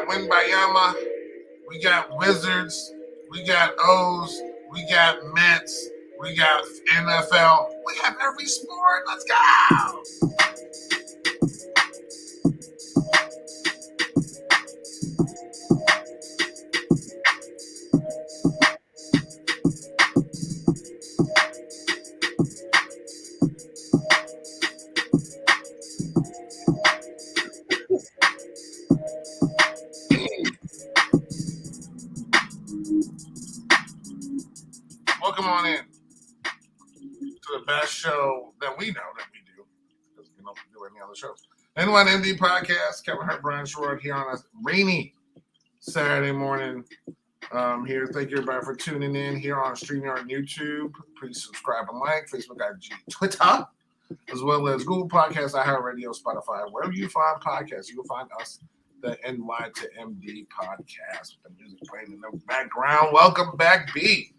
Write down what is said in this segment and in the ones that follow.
Winbayama, we got Wizards, we got O's, we got Mets, we got NFL. We have every sport. Let's go. Welcome on in to the best show that we know that we do, because we don't do any other shows. N1MD Podcast, Kevin Hart, Brian Sherrod here on a rainy Saturday morning. Here, thank you everybody for tuning in here on StreamYard and YouTube. Please subscribe and like, Facebook, IG, Twitter, as well as Google Podcasts, iHeartRadio, Spotify. Wherever you find podcasts, you will find us, the NY to MD Podcast, with the music playing in the background. Welcome back, B.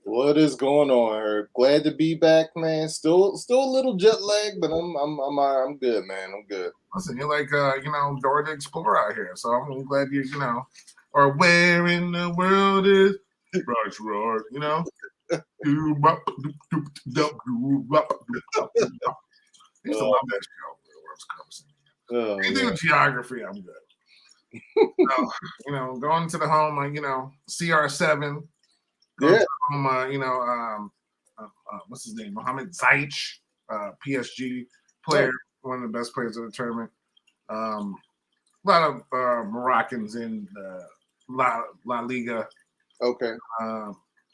What is going on, Herb? Glad to be back, man. Still a little jet lag, but I'm good, man. I'm good. Listen, you're like Dora the Explorer out here, so I'm glad or where in the world is Roger, you know? I used to love that show. Anything with geography, I'm good. So, going to the home, CR7. Yeah. What's his name? Mohamed Ziyech, PSG player, one of the best players of the tournament. A lot of Moroccans in La Liga. Okay.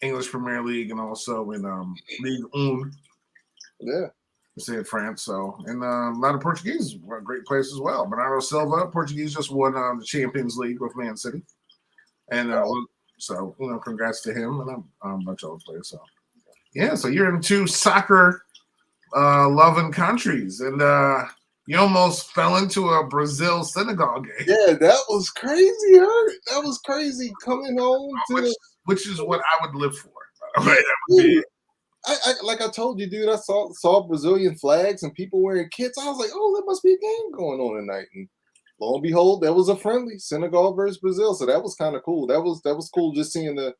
English Premier League, and also in Ligue 1. Yeah. In France. So, and a lot of Portuguese were great players as well. Bernardo Silva, Portuguese, just won the Champions League with Man City. And so, congrats to him and a bunch of other players. So, yeah, so you're in two soccer loving countries, and you almost fell into a Brazil-Senegal game. Yeah, that was crazy, Hurt. That was crazy coming home which is what I would live for. I like I told you, dude, I saw Brazilian flags and people wearing kits. I was like, oh, there must be a game going on tonight. And lo and behold, that was a friendly, Senegal versus Brazil. So that was kind of cool. That was cool just seeing the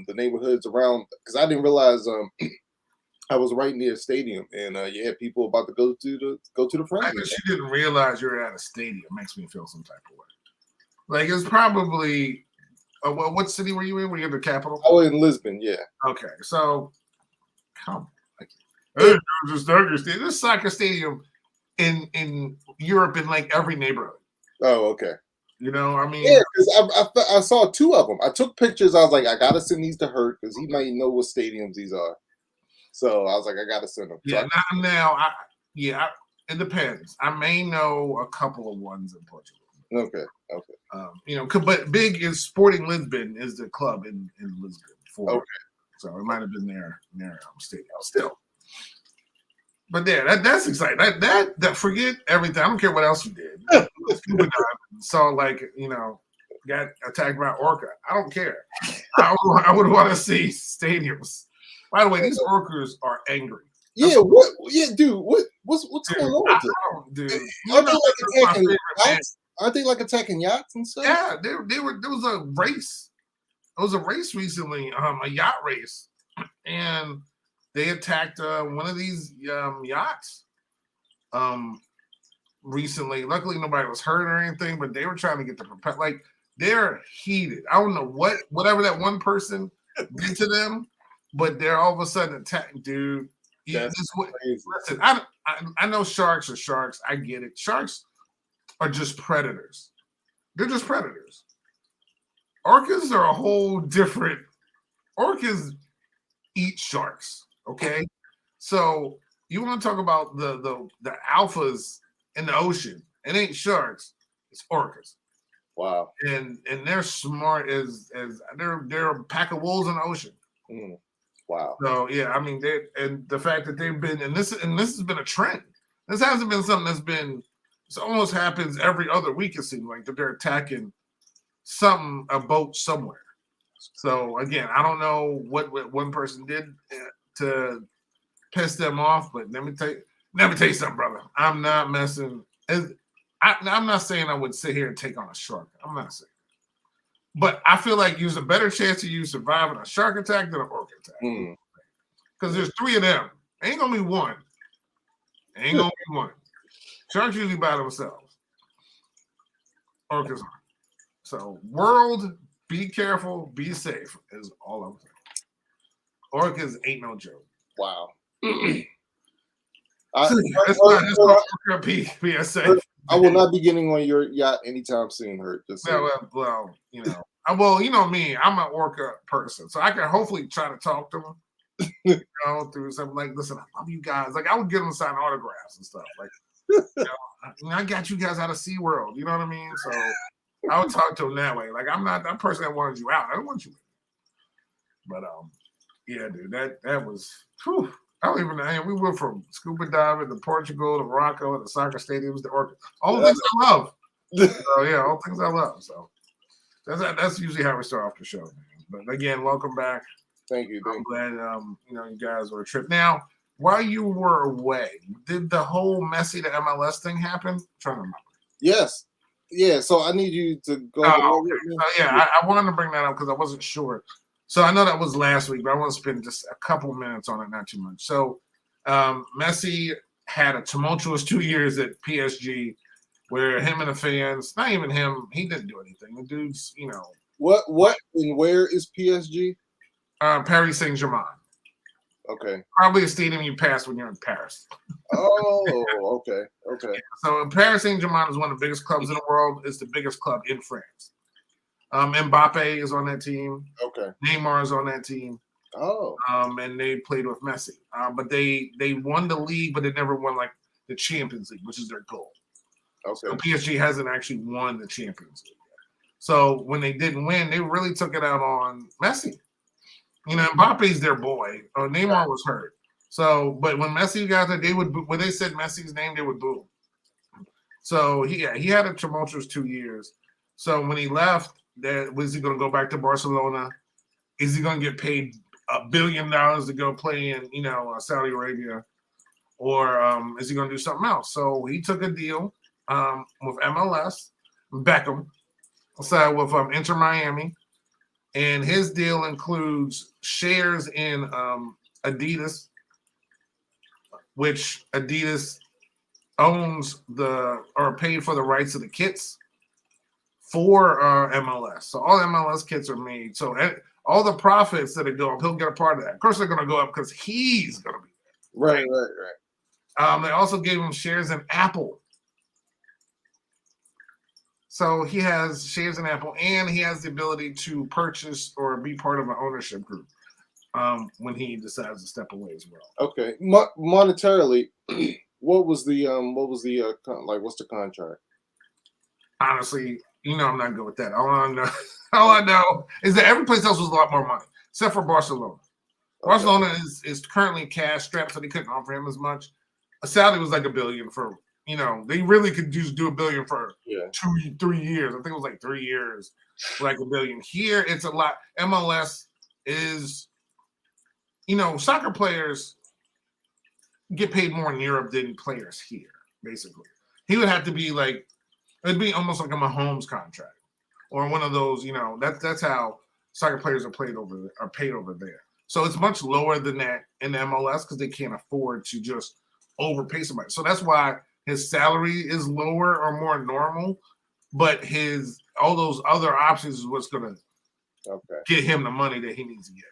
neighborhoods around, because I didn't realize I was right near a stadium, and you had people about to go to the friendly. I guess you didn't realize you were at a stadium. Makes me feel some type of way. Like, it's probably what city were you in? Were you in the capital? Oh, in Lisbon, yeah. Okay, so there's a soccer stadium in Europe in like every neighborhood. Oh, okay. Yeah, because I saw two of them. I took pictures. I was like, I gotta send these to Hurt because he might know what stadiums these are. So I was like, I gotta send them. Yeah, it depends. I may know a couple of ones in Portugal. Okay. But big is Sporting Lisbon is the club in Lisbon. Okay. So it might have been their stadium still. But yeah, that's exciting. That forget everything. I don't care what else you did. So got attacked by orca. I don't care. I would want to see stadiums. By the way, these orcas are angry. Yeah, what? Yeah, dude. What's going on with it? Dude, aren't they like attacking yachts and stuff? Yeah, there was a race. It was a race recently, a yacht race, and they attacked one of these yachts recently. Luckily, nobody was hurt or anything, but they were trying to get the propeller. Like, they're heated. I don't know whatever that one person did to them, but they're all of a sudden attacking, dude. Listen, I know sharks are sharks. I get it. Sharks are just predators. They're just predators. Orcas are a whole different. Orcas eat sharks. Okay, so you want to talk about the alphas in the ocean? It ain't sharks. It's orcas. Wow. And they're smart as they're a pack of wolves in the ocean. Wow. So yeah, I mean, and the fact that they've been and this has been a trend. This hasn't been something that's been. It almost happens every other week. It seems like that they're attacking a boat somewhere. So again, I don't know what one person did to piss them off, but let me tell you something, brother. I'm not messing. I'm not saying I would sit here and take on a shark. I'm not saying. But I feel like there's a better chance of you surviving a shark attack than an orc attack. Because there's 3 of them. Ain't gonna be one. Ain't gonna be one. Sharks usually by themselves. Orcas aren't. So, world, be careful, be safe is all I'm saying. Orcas ain't no joke. Wow. That's why Orca be safe. I will not be getting on your yacht anytime soon, Hurt. Just well, well, you know me, I'm an orca person, so I can hopefully try to talk to them, through something like, listen, I love you guys. Like, I would give them sign autographs and stuff. Like, I got you guys out of SeaWorld. You know what I mean? So I would talk to them that way. Like, I'm not that person that wanted you out. I don't want you. But yeah, dude, that was. Whew, I don't even know. We went from scuba diving to Portugal to Morocco to soccer stadiums to orca. All the things I love. So yeah, all things I love. So that's usually how we start off the show. Man. But again, welcome back. Thank you. I'm glad you guys were a trip. Now, while you were away, did the whole Messi to MLS thing happen? I'm trying to remember. Yes. Yeah. So I need you to go. I wanted to bring that up because I wasn't sure. So I know that was last week, but I want to spend just a couple minutes on it, not too much. So Messi had a tumultuous 2 years at PSG where him and the fans, not even him, he didn't do anything. The dude's, What and where is PSG? Paris Saint-Germain. Okay. Probably a stadium you pass when you're in Paris. Oh, okay. So Paris Saint-Germain is one of the biggest clubs in the world. It's the biggest club in France. Mbappe is on that team. Okay. Neymar is on that team. Oh. And they played with Messi. But they won the league, but they never won like the Champions League, which is their goal. Okay. So PSG hasn't actually won the Champions League yet. So when they didn't win, they really took it out on Messi. Mbappe's their boy. Neymar was hurt. So, but when Messi got there, when they said Messi's name, they would boo. So he had a tumultuous 2 years. So when he left, was he going to go back to Barcelona? Is he going to get paid $1 billion to go play in, Saudi Arabia? Or is he going to do something else? So he took a deal with MLS, Beckham, signed with Inter Miami. And his deal includes shares in Adidas, which Adidas owns or paid for the rights of the kits for MLS. So all MLS kits are made. So all the profits that go up, he'll get a part of that. Of course, they're going to go up because he's going to be there. Right. They also gave him shares in Apple. So he has shares in Apple, and he has the ability to purchase or be part of an ownership group when he decides to step away as well. Okay, monetarily, what's the contract? Honestly, I'm not good with that. All I know is that every place else was a lot more money, except for Barcelona. Okay. Barcelona is currently cash strapped, so they couldn't offer him as much. Saudi was like $1 billion for. They really could just do $1 billion for 2-3 years. I think it was like 3 years, like $1 billion. Here, it's a lot. MLS is, soccer players get paid more in Europe than players here, basically. He would have to be like, it'd be almost like a Mahomes contract or one of those, that's how soccer players are paid over there. So it's much lower than that in the MLS because they can't afford to just overpay somebody. So that's why his salary is lower or more normal, but all those other options is what's going to get him the money that he needs to get.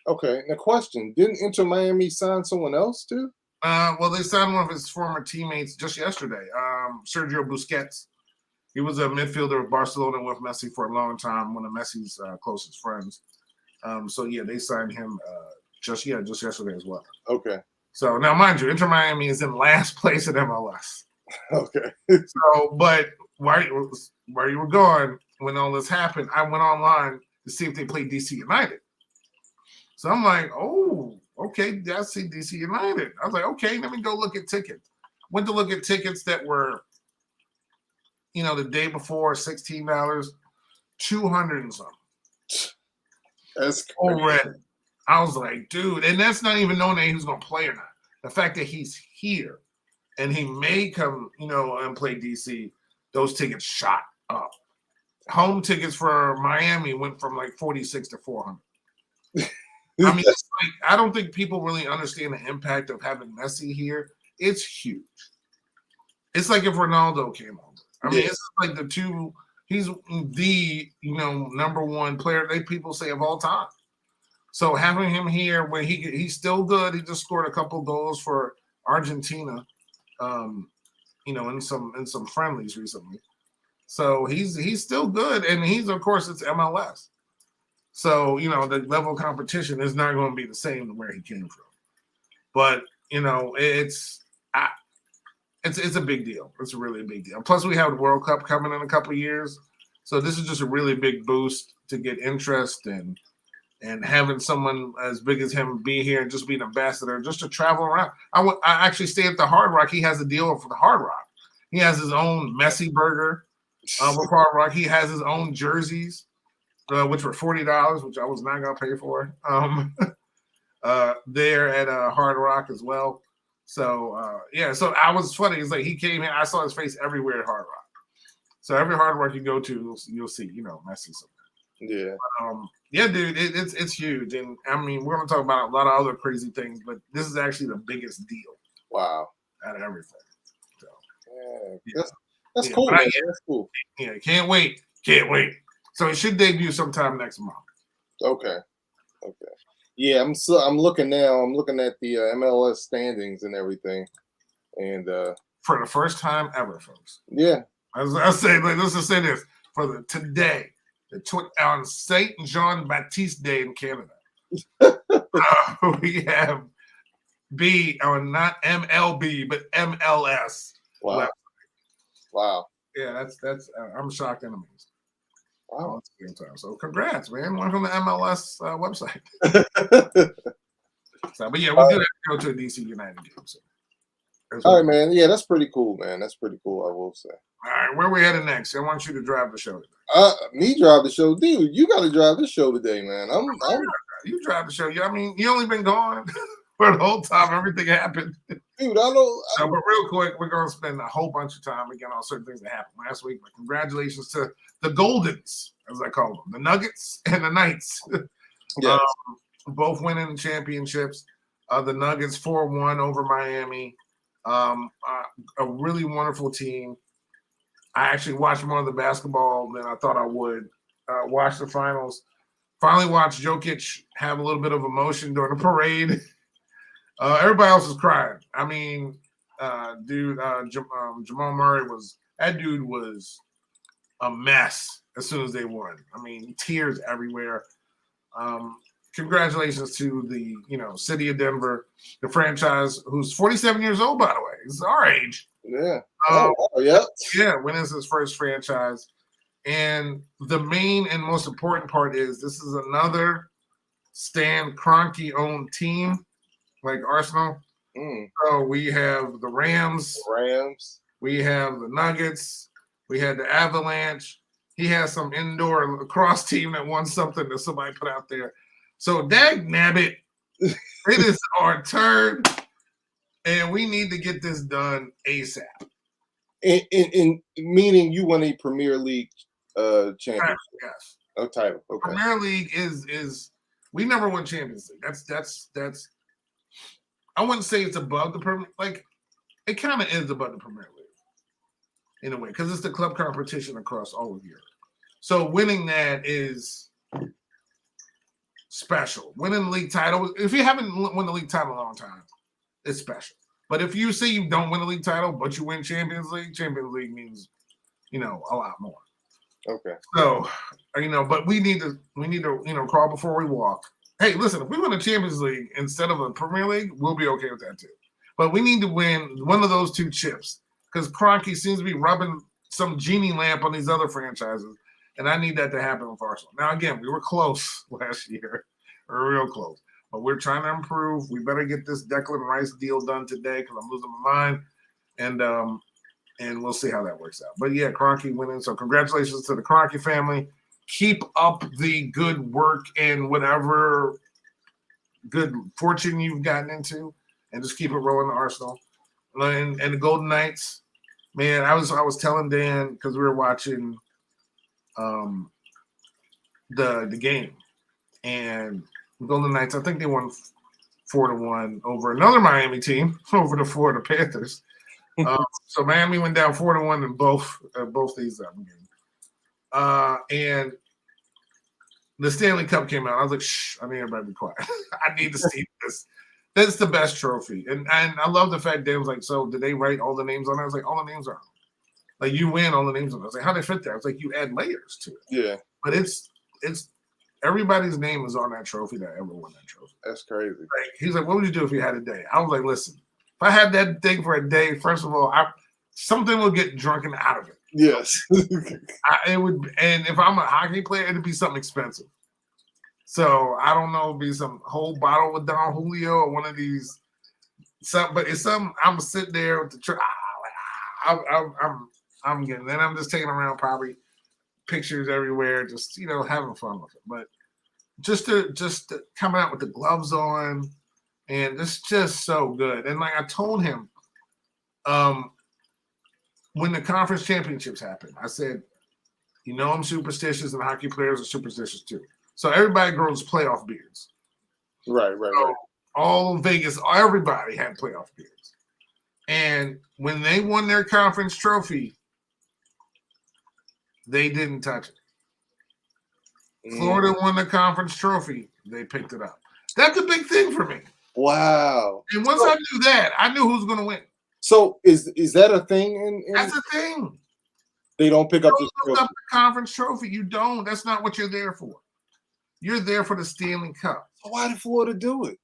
Okay. Now, question: didn't Inter Miami sign someone else too? Well, they signed one of his former teammates just yesterday, Sergio Busquets. He was a midfielder of Barcelona with Messi for a long time, one of Messi's closest friends. They signed him just yesterday as well. Okay. So now, mind you, Inter Miami is in last place at MLS. Okay. So, but while you were gone, when all this happened, I went online to see if they played DC United. So I'm like, oh, okay, I see DC United. I was like, okay, let me go look at tickets. Went to look at tickets that were, the day before, $16, $200 and something. That's crazy. Already. I was like, dude, and that's not even knowing that he was going to play or not. The fact that he's here and he may come, and play DC. those tickets shot up. Home tickets for Miami went from like 46 to 400. I mean, it's like, I don't think people really understand the impact of having Messi here. It's huge. It's like if Ronaldo came over. I mean, it's like the two. He's the number one player people say of all time. So having him here, when he's still good. He just scored a couple goals for Argentina, in some friendlies recently. So he's still good, and of course it's MLS. So the level of competition is not going to be the same where he came from. But it's a big deal. It's a really big deal. Plus, we have the World Cup coming in a couple of years, so this is just a really big boost to get interest and having someone as big as him be here and just be an ambassador, just to travel around. I actually stay at the Hard Rock. He has a deal for the Hard Rock. He has his own Messi burger with Hard Rock. He has his own jerseys, which were $40, which I was not going to pay for. There at Hard Rock as well. So so I was funny. It's like he came in. I saw his face everywhere at Hard Rock. So every Hard Rock you go to, you'll see Messi somewhere. Yeah. Dude, it's huge, and I mean we're going to talk about a lot of other crazy things, but this is actually the biggest deal. Wow. Out of everything. So that's cool, man. That's cool. Yeah, can't wait. So it should debut sometime next month. Okay. Yeah, I'm looking now. I'm looking at the MLS standings and everything, and for the first time ever, folks. Yeah, I say, let's just say this for today, on Saint Jean Baptiste Day in Canada, we have not MLB but MLS. Wow. Yeah, that's I'm shocked and amazed. Wow. At the same time. So congrats, man. One from the MLS website. But yeah, we do have to go to a DC United game. So. All right, man. Yeah, that's pretty cool, man. That's pretty cool, I will say. All right, where we headed next? I want you to drive the show today. Me drive the show. Dude, you got to drive this show today, man. You drive the show. I mean, you only been gone for the whole time everything happened. Dude, I know. But real quick, we're going to spend a whole bunch of time again on certain things that happened last week. But congratulations to the Goldens, as I call them, the Nuggets and the Knights. Yes. Both winning championships. The Nuggets 4-1 over Miami. A really wonderful team. I actually watched more of the basketball than I thought I would. Watch the finals. Finally watched Jokic have a little bit of emotion during the parade. Everybody else was crying. I mean, Jamal Murray was a mess as soon as they won. I mean, tears everywhere. Congratulations to the city of Denver, the franchise, who's 47 years old, by the way. It's our age. Yeah. Yeah, winning his first franchise. And the main and most important part is this is another Stan Kroenke-owned team, like Arsenal. So we have the Rams. We have the Nuggets. We had the Avalanche. He has some indoor lacrosse team that won something that somebody put out there. So dag nabbit, it is our turn, and we need to get this done ASAP. In meaning you won a Premier League championship. Yes. A title. Okay. Premier League is we never won Champions League. That's I wouldn't say it's above the Premier, like it kind of is above the Premier League in a way, because it's the club competition across all of Europe. So winning that is special. Winning the league title, if you haven't won the league title in a long time, it's special. But if you say you don't win a league title, but you win Champions League means, a lot more. Okay. So, but we need to crawl before we walk. Hey, listen, if we win a Champions League instead of a Premier League, we'll be okay with that too. But we need to win one of those two chips, because Kroenke seems to be rubbing some genie lamp on these other franchises, and I need that to happen with Arsenal. Now, again, we were close last year. We were real close. But we're trying to improve. We better get this Declan Rice deal done today, because I'm losing my mind. And we'll see how that works out. But, yeah, Kroenke winning. So congratulations to the Kroenke family. Keep up the good work and whatever good fortune you've gotten into, and just keep it rolling to Arsenal. And the Golden Knights, Man, I was telling Dan because we were watching the game, and Golden Knights, I think they won 4-1 over another Miami team, over the Florida Panthers. So Miami went down 4-1 in both these games. And the Stanley Cup came out. I was like, shh, I need everybody to be quiet. I need to see this. That's the best trophy. And I love the fact Dan was like, so did they write all the names on it? I was like, all the names are on. Like, you win, all the names on it. I was like, how they fit there? I was like, you add layers to it. Yeah. But it's everybody's name is on that trophy that ever won that trophy. That's crazy. Like, he's like, what would you do if you had a day? I was like, listen, if I had that thing for a day, first of all, something will get drunken out of it. Yes. It would, and if I'm a hockey player, it'd be something expensive. So I don't know, it'd be some whole bottle with Don Julio or one of these. But it's something I'm gonna sit there with the I'm getting. Then I'm just taking around probably pictures everywhere, just having fun with it. But just to coming out with the gloves on, and it's just so good. And like I told him, when the conference championships happened, I said, I'm superstitious, and hockey players are superstitious too. So everybody grows playoff beards. Right. All Vegas, everybody had playoff beards. And when they won their conference trophy, they didn't touch it. Florida won the conference trophy. They picked it up. That's a big thing for me. Wow. And once I knew that, I knew who was going to win. So is that a thing? That's a thing. They don't pick up the conference trophy. You don't. That's not what you're there for. You're there for the Stanley Cup. So why did Florida do it?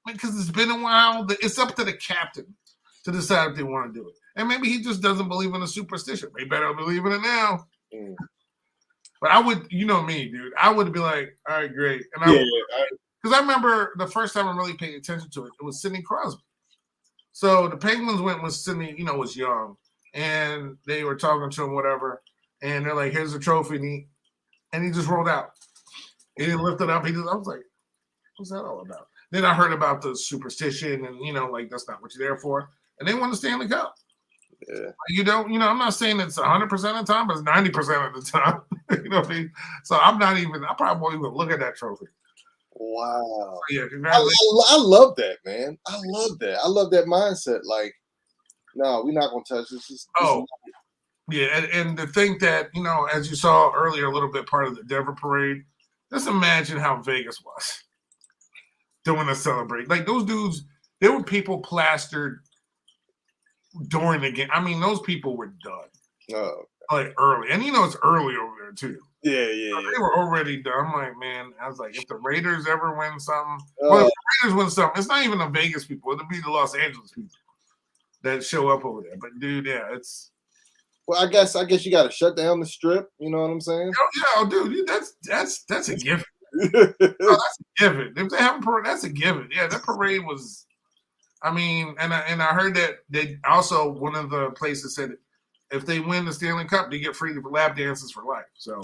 Because it's been a while. It's up to the captain to decide if they want to do it. And maybe he just doesn't believe in the superstition. They better believe in it now. But I would, me, dude. I would be like, all right, great. And because I remember the first time I really paid attention to it, it was Sidney Crosby. So the Penguins went with Sidney, was young, and they were talking to him, whatever. And they're like, here's the trophy. And he just rolled out. He didn't lift it up. I was like, what's that all about? Then I heard about the superstition and, like, that's not what you're there for. And they won the Stanley Cup. Yeah. I'm not saying it's 100% of the time, but it's 90% of the time. You know what I mean? So I probably won't even look at that trophy. Wow. So yeah, congratulations. I love that, man. I love that. I love that mindset. Like, no, we're not going to touch this. Yeah, and to think that, as you saw earlier, a little bit part of the Denver parade, just imagine how Vegas was doing a celebration. Like, those dudes, there were people plastered during the game. I mean, those people were done. Oh. Like, early. And it's early over there, too. Yeah. They were already done. I'm like, man, I was like, if the Raiders ever win something, well, if the Raiders win something, it's not even the Vegas people. It'll be the Los Angeles people that show up over there. But, dude, yeah, it's. Well, I guess you got to shut down the strip. You know what I'm saying? Dude, that's a given. That's a given. If they have a parade, that's a given. Yeah, that parade was. I mean, and I heard that they also, one of the places said if they win the Stanley Cup, they get free lap dances for life. So,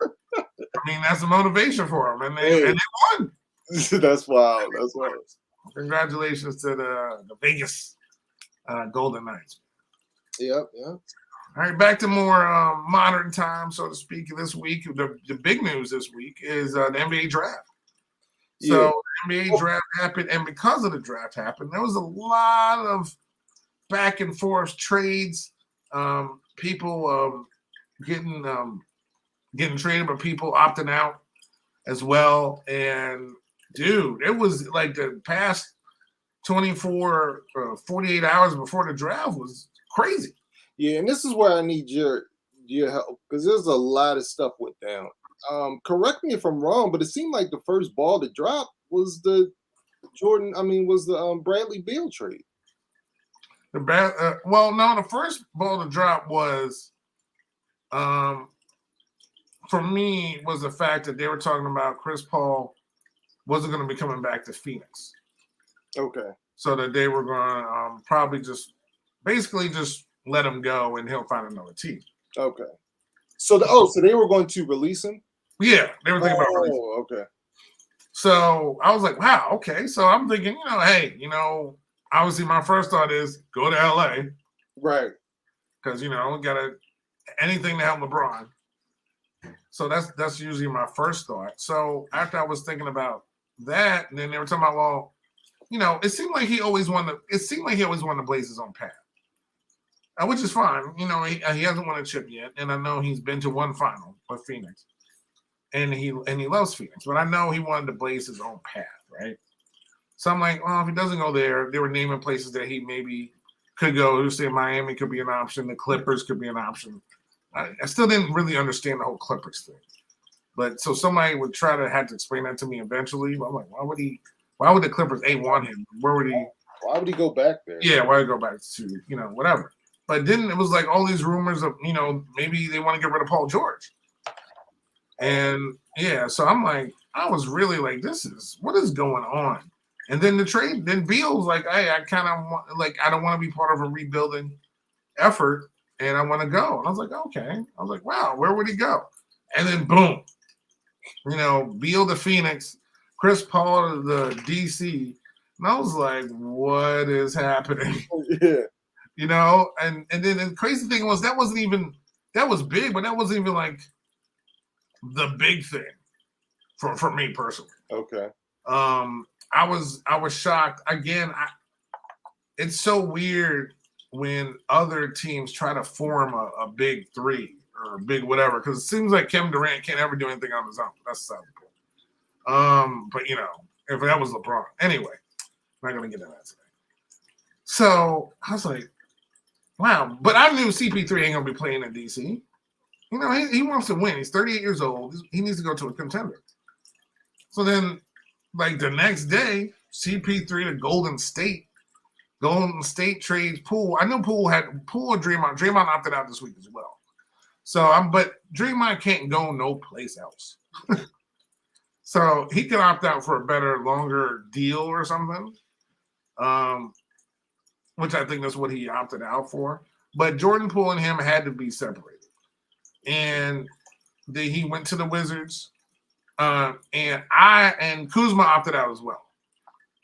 I mean, that's a motivation for them, and they won. That's wild. That's wild. Congratulations to the Vegas Golden Knights. Yep. All right, back to more modern times, so to speak. This week, the big news this week is the NBA draft. So the NBA draft happened, and because of the draft happened, there was a lot of back and forth trades. People getting traded, but people opting out as well. And dude, it was like the past 24 or 48 hours before the draft was crazy. Yeah, and this is where I need your help, because there's a lot of stuff went down. Correct me if I'm wrong, but it seemed like the first ball to drop was the Bradley Beal trade. The first ball to drop was, for me, was the fact that they were talking about Chris Paul wasn't going to be coming back to Phoenix. Okay. So that they were going to probably just let him go and he'll find another team. Okay. So they were going to release him? Yeah, they were thinking about releasing him. Oh, okay. So I was like, wow, okay. So I'm thinking, hey, obviously my first thought is go to LA Right. because gotta anything to help LeBron. So that's usually my first thought. So after I was thinking about that, and then they were talking about, well, it seemed like he always wanted. It seemed like he always wanted to blaze his own path, which is fine. He hasn't won a chip yet, and I know he's been to one final with Phoenix, and he loves Phoenix, but I know he wanted to blaze his own path, right? So I'm like, well, if he doesn't go there, they were naming places that he maybe could go. Who say Miami could be an option, the Clippers could be an option. I still didn't really understand the whole Clippers thing, but so somebody would had to explain that to me eventually. But I'm like, why would the Clippers want him? Where would he? Why would he go back there? Yeah, why would he go back to whatever? But then it was like all these rumors of maybe they want to get rid of Paul George, and yeah, so I'm like, I was really like, what is going on? And then the trade, then Beal's like, hey, I kind of want, like, I don't want to be part of a rebuilding effort, and I want to go. And I was like, okay. I was like, wow, where would he go? And then boom, Beal to Phoenix, Chris Paul to the DC. And I was like, what is happening? Yeah. And then the crazy thing was that was big, but that wasn't even like the big thing for me personally. Okay. I was shocked. Again, it's so weird when other teams try to form a big three or a big whatever, because it seems like Kevin Durant can't ever do anything on his own. That's the point. But if that was LeBron. Anyway, I'm not gonna get into that today. So I was like, wow. But I knew CP3 ain't gonna be playing in DC. He wants to win. He's 38 years old. He needs to go to a contender. So then, like the next day, CP3 to Golden State. Golden State trades Poole. I knew Poole or Draymond. Draymond opted out this week as well. So but Draymond can't go no place else. So he could opt out for a better, longer deal or something. Which I think that's what he opted out for. But Jordan Poole and him had to be separated. And he went to the Wizards. And Kuzma opted out as well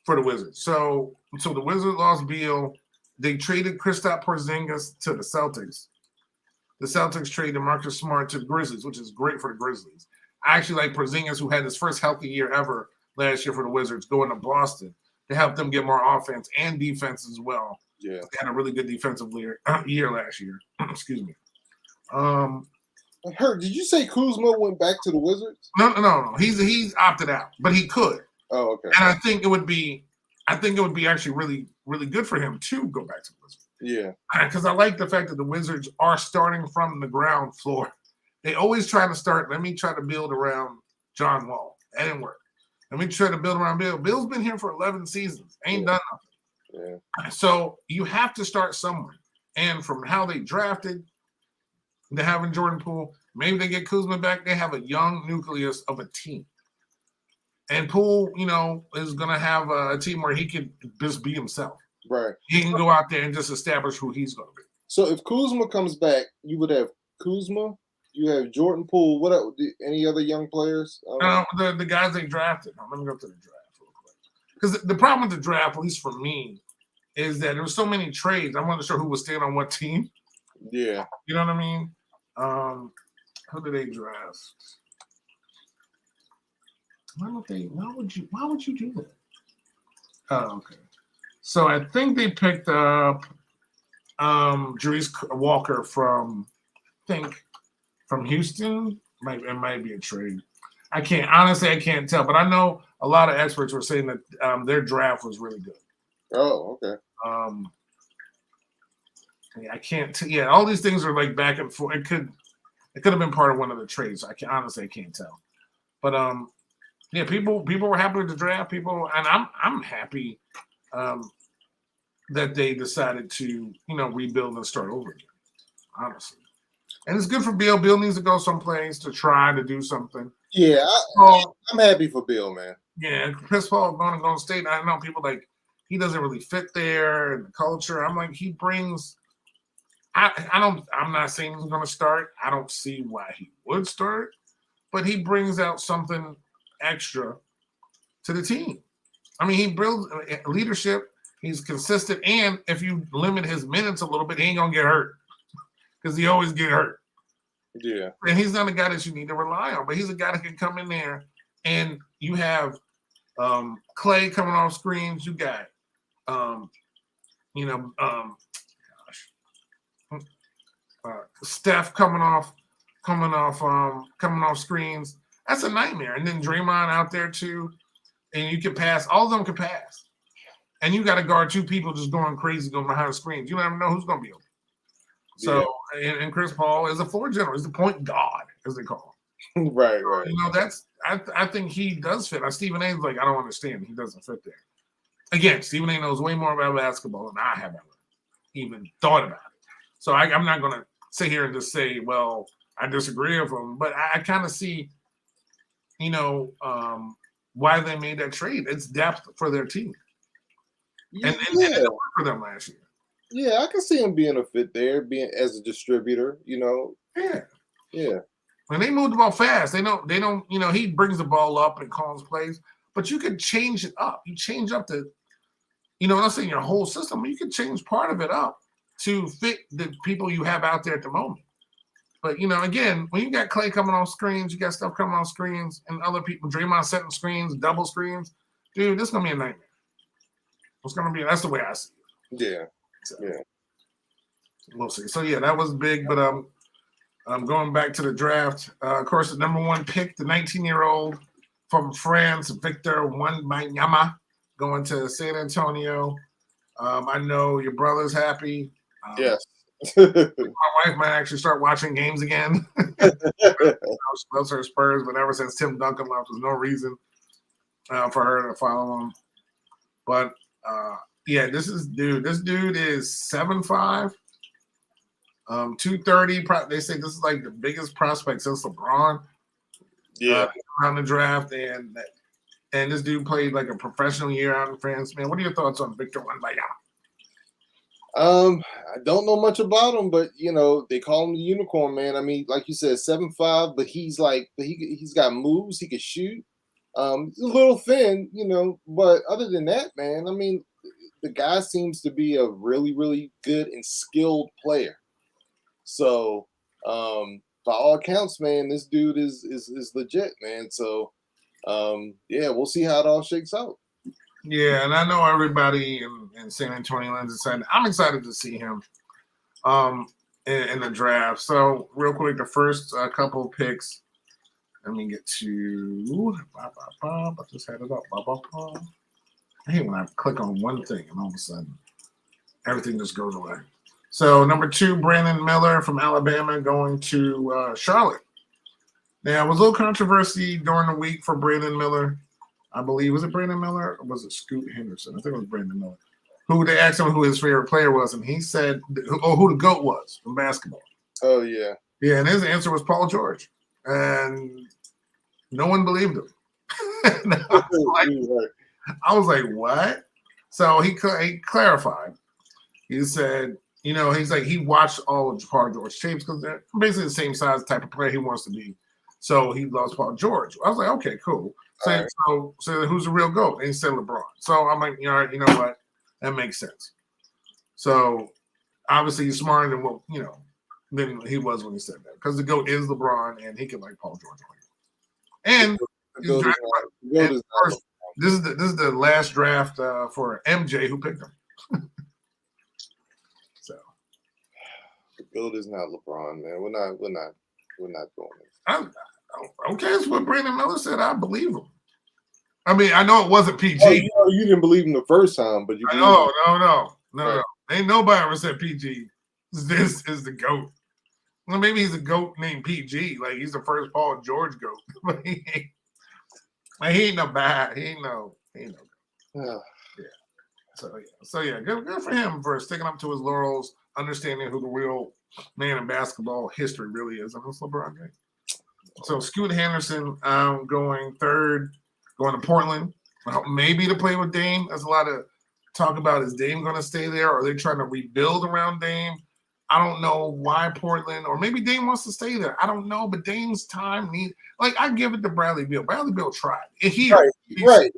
for the Wizards. So the Wizards lost Beal. They traded Kristaps Porzingis to the Celtics. The Celtics traded Marcus Smart to the Grizzlies, which is great for the Grizzlies. I actually like Porzingis, who had his first healthy year ever last year for the Wizards, going to Boston to help them get more offense and defense as well. Yeah. They had a really good defensive year last year. Excuse me. Did you say Kuzma went back to the Wizards? No. He's opted out, but he could. Oh, okay. And I think it would be actually really, really good for him to go back to the Wizards. Yeah. Because I like the fact that the Wizards are starting from the ground floor. They always try to start, let me try to build around John Wall. That didn't work. Let me try to build around Bill. Bill's been here for 11 seasons. Ain't done nothing. Yeah. So you have to start somewhere. And from how they drafted, they're having Jordan Poole. Maybe they get Kuzma back. They have a young nucleus of a team. And Poole, is going to have a team where he can just be himself. Right. He can go out there and just establish who he's going to be. So if Kuzma comes back, you would have Kuzma, you have Jordan Poole. What else? Any other young players? The guys they drafted. Let me go to the draft real quick. Because the problem with the draft, at least for me, is that there were so many trades. I wasn't sure who was staying on what team. Yeah. You know what I mean? Who did they draft? Why would you do that? Oh, okay. So I think they picked up Jerice Walker from Houston. It might be a trade. I can't tell, but I know a lot of experts were saying that their draft was really good. Oh, okay. I can't. All these things are like back and forth. It could have been part of one of the trades. I can't tell. But people were happy with the draft. And I'm happy that they decided to rebuild and start over again. Honestly, and it's good for Bill. Bill needs to go someplace to try to do something. Yeah, I'm happy for Bill, man. Yeah, Chris Paul going to Golden State. I know people like he doesn't really fit there and the culture. I'm like, he brings. I'm not saying he's going to start. I don't see why he would start, but he brings out something extra to the team. I mean, he builds leadership. He's consistent, and if you limit his minutes a little bit, he ain't gonna get hurt because he always get hurt. Yeah. And he's not a guy that you need to rely on, but he's a guy that can come in there and you have Clay coming off screens. You got, Steph coming off screens. That's a nightmare. And then Draymond out there too, and you can pass. All of them can pass, and you got to guard two people just going crazy, going behind the screens. You never know who's going to be open. So, and Chris Paul is a floor general. He's the point guard, as they call him. Right. I think he does fit. Stephen A's like, I don't understand. He doesn't fit there. Again, Stephen A knows way more about basketball than I have ever even thought about it. So I'm not going to sit here and just say, well, I disagree with him. But I kind of see, why they made that trade. It's depth for their team. And it worked for them last year. Yeah, I can see him being a fit there, being as a distributor, Yeah. Yeah. When they move the ball fast, they don't, he brings the ball up and calls plays, but you can change it up. You change up I'm not saying your whole system, but you can change part of it up to fit the people you have out there at the moment. But, again, when you got Clay coming on screens, you got stuff coming on screens, and other people, Draymond setting screens, double screens, dude, this is going to be a nightmare. That's the way I see it. Yeah. So, we'll see. So, that was big, but I'm going back to the draft. Of course, the number one pick, the 19-year-old from France, Victor Wembanyama, going to San Antonio. I know your brother's happy. Yes. My wife might actually start watching games again. She loves her Spurs, but ever since Tim Duncan left, there's no reason for her to follow him. But this dude is 7'5", 230. They say this is like the biggest prospect since LeBron. Yeah, on the draft, and this dude played like a professional year out in France. Man, what are your thoughts on Victor Wembanyama? I don't know much about him, but they call him the unicorn, man. I mean, like you said, 7'5", but he's got moves. He can shoot. He's a little thin, but other than that, man, I mean, the guy seems to be a really, really good and skilled player. So, by all accounts, man, this dude is legit, man. So, we'll see how it all shakes out. Yeah, and I know everybody in San Antonio is excited. I'm excited to see him in the draft. So, real quick, the first couple of picks. Let me get to. I just had it up. I hate when I click on one thing and all of a sudden everything just goes away. So, number 2, Brandon Miller from Alabama going to Charlotte. Now, it was a little controversy during the week for Brandon Miller. I believe, was it Brandon Miller or was it Scoot Henderson? I think it was Brandon Miller. Who they asked him who his favorite player was, and he said, who the GOAT was from basketball. Oh, yeah. Yeah, and his answer was Paul George. And no one believed him. I was like, what? So he clarified. He said, he's like, he watched all of Paul George tapes because they're basically the same size type of player he wants to be. So he loves Paul George. I was like, okay, cool. So who's the real GOAT? And he said LeBron. So I'm like, all right, you know what? That makes sense. So obviously he's smarter than what, than he was when he said that. Because the GOAT is LeBron and he can like Paul George. And this is the last draft for MJ who picked him. So the GOAT is not LeBron, man. We're not doing this. Okay, that's what Brandon Miller said. I believe him. I mean, I know it wasn't PG. Oh, you didn't believe him the first time, but you. No. Ain't nobody ever said PG. This is the GOAT. Well, maybe he's a GOAT named PG. Like he's the first Paul George GOAT. But he ain't no bad. He ain't no. Yeah. So good for him for sticking up to his laurels, understanding who the real man in basketball history really is. And it's LeBron James. So Scoot Henderson going third, going to Portland, maybe to play with Dame. There's a lot of talk about is Dame going to stay there, or are they trying to rebuild around Dame? I don't know why Portland, or maybe Dame wants to stay there. I don't know, but Dame's time I give it to Bradley Beal. Bradley Beal tried. He Right.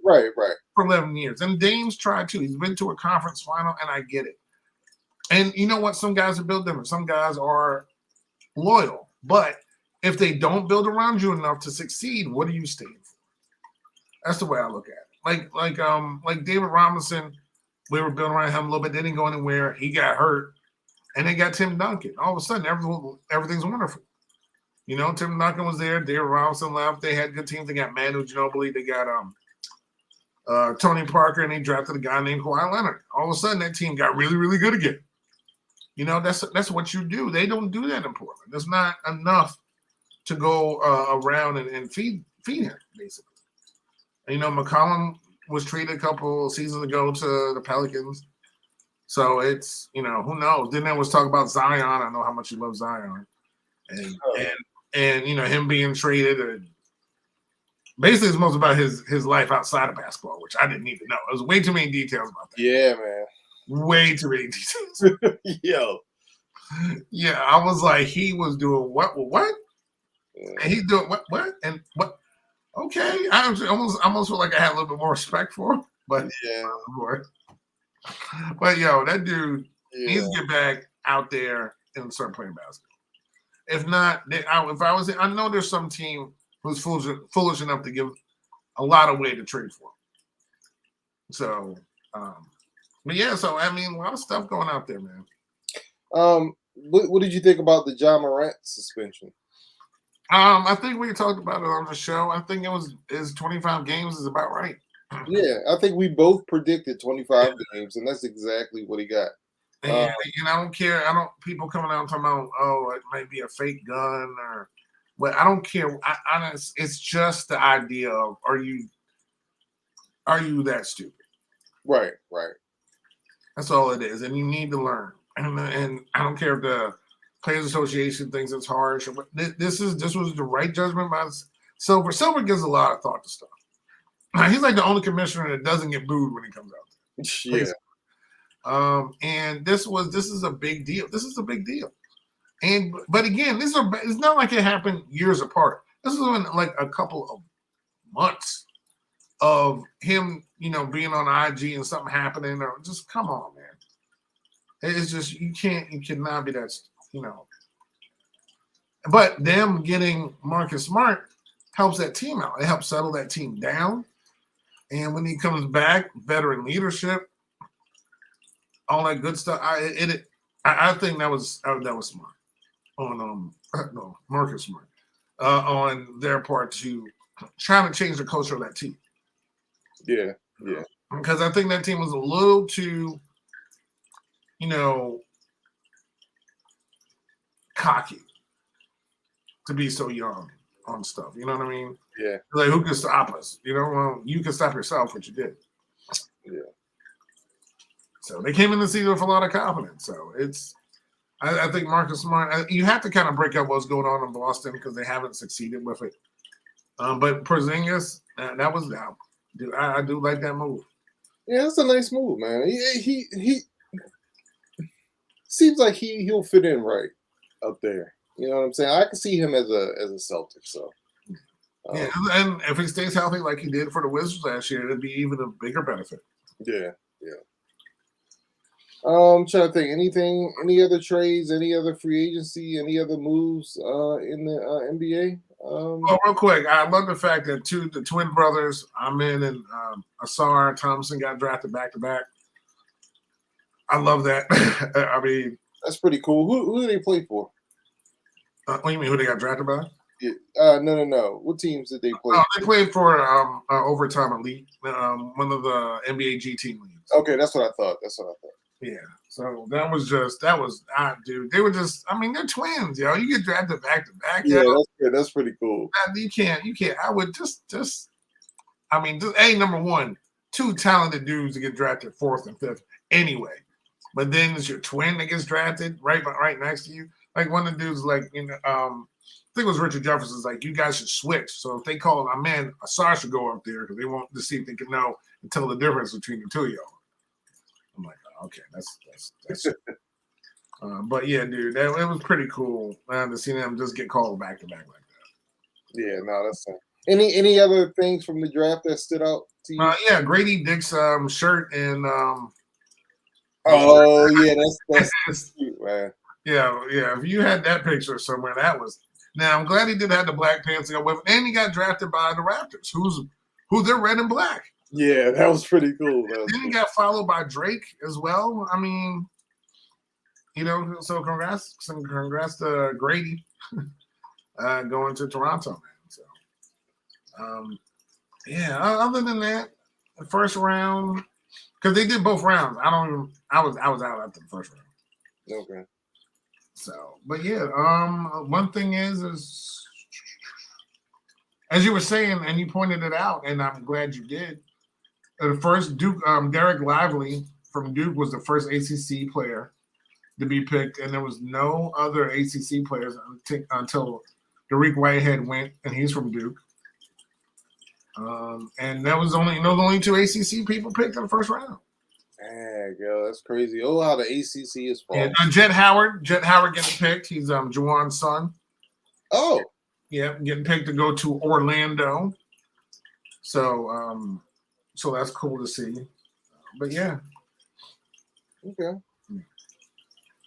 For 11 years. And Dame's tried too. He's been to a conference final, and I get it. And you know what? Some guys are built different. Some guys are loyal. But if they don't build around you enough to succeed, what are you staying for? That's the way I look at it. Like David Robinson, we were building around him a little bit. They didn't go anywhere. He got hurt. And they got Tim Duncan. All of a sudden, everything's wonderful. You know, Tim Duncan was there. David Robinson left. They had good teams. They got Manu Ginobili. They got Tony Parker, and they drafted a guy named Kawhi Leonard. All of a sudden, that team got really, really good again. You know, that's what you do. They don't do that in Portland. There's not enough to go around and feed him, basically. And, you know, McCollum was traded a couple seasons ago to the Pelicans. So it's, you know, who knows? Then there was talk about Zion. I know how much you love Zion. And you know, him being traded. And basically, it's most about his life outside of basketball, which I didn't need to know. There's way too many details about that. Yeah, man. Way too many details. Yo. Yeah, I was like, he was doing what? And he's doing what? And what? Okay. I almost feel like I had a little bit more respect for him. But yeah. But yo, that dude needs to get back out there and start playing basketball. If not, I know there's some team who's foolish enough to give a lot of weight to trade for him. So, but yeah, so I mean, a lot of stuff going out there, man. What did you think about the Ja Morant suspension? I think we talked about it on the show. I think his 25 games is about right. Yeah, I think we both predicted 25 games, and that's exactly what he got. And I don't care. People coming out and talking about, oh, it might be a fake gun but I don't care. It's just the idea of are you that stupid? Right. That's all it is, and you need to learn. And I don't care if the Players Association thinks it's harsh. But this was the right judgment by Silver. Silver gives a lot of thought to stuff. He's like the only commissioner that doesn't get booed when he comes out. Yeah. And this is a big deal. This is a big deal. But again, it's not like it happened years apart. This is in like a couple of months of him, you know, being on IG and something happening, or just come on, man. It's just you cannot be that, you know. But them getting Marcus Smart helps that team out. It helps settle that team down. And when he comes back, veteran leadership, all that good stuff. I think that was smart on Marcus Smart on their part to trying to change the culture of that team. Yeah. Because I think that team was a little too, you know, cocky to be so young on stuff. You know what I mean? Yeah. Like, who can stop us? You know, well, you can stop yourself, which you did. Yeah. So they came in the season with a lot of confidence. So I think Marcus Smart, you have to kind of break up what's going on in Boston because they haven't succeeded with it. But Porzingis, that was down. Dude, I do like that move. Yeah, that's a nice move, man. He seems like he'll fit in right up there. You know what I'm saying? I can see him as a Celtic. So yeah, and if he stays healthy like he did for the Wizards last year, it'd be even a bigger benefit. Yeah. Trying to think any other trades, any other free agency, any other moves in the NBA. Well, real quick, I love the fact that the twin brothers, Amin and Asar Thompson, got drafted back to back. I love that. I mean, that's pretty cool. Who do they play for? What do you mean? Who they got drafted by? Yeah. No. What teams did they play? Oh, they played for Overtime Elite, one of the NBA G team leagues. Okay, that's what I thought. Yeah. So dude. They were just. I mean, they're twins, yo. You get drafted back to back. Yeah, that's good. That's pretty cool. You can't. I would just. I mean, number one, two talented dudes to get drafted fourth and fifth anyway. But then it's your twin that gets drafted right next to you. Like one of the dudes, like I think it was Richard Jefferson's. Like, you guys should switch. So if they call a man, Asar should go up there because they want to see if they can know and tell the difference between the two of y'all. I'm like, okay, that's. But yeah, dude, it was pretty cool to see them just get called back to back like that. Yeah, no, that's. Any other things from the draft that stood out to you? Yeah, Grady Dick's shirt and Oh yeah, that's cute, man. yeah, yeah. If you had that picture somewhere, that was. Now I'm glad he did have the black pants to go with, and he got drafted by the Raptors, who they're red and black. Yeah, that was pretty cool. Then he got followed by Drake as well. I mean, so congrats to Grady going to Toronto, man. So, yeah. Other than that, the first round, because they did both rounds. I was out after the first round. Okay. So, but yeah, one thing is as you were saying, and you pointed it out, and I'm glad you did. The first Duke, Derek Lively from Duke was the first ACC player to be picked, and there was no other ACC players until Dariq Whitehead went, and he's from Duke. And that was only two ACC people picked in the first round. Man, girl, that's crazy. Oh, how the ACC is falling. Yeah, Jet Howard getting picked. He's Juwan's son. Oh, yeah, getting picked to go to Orlando. So, so that's cool to see. But yeah, okay.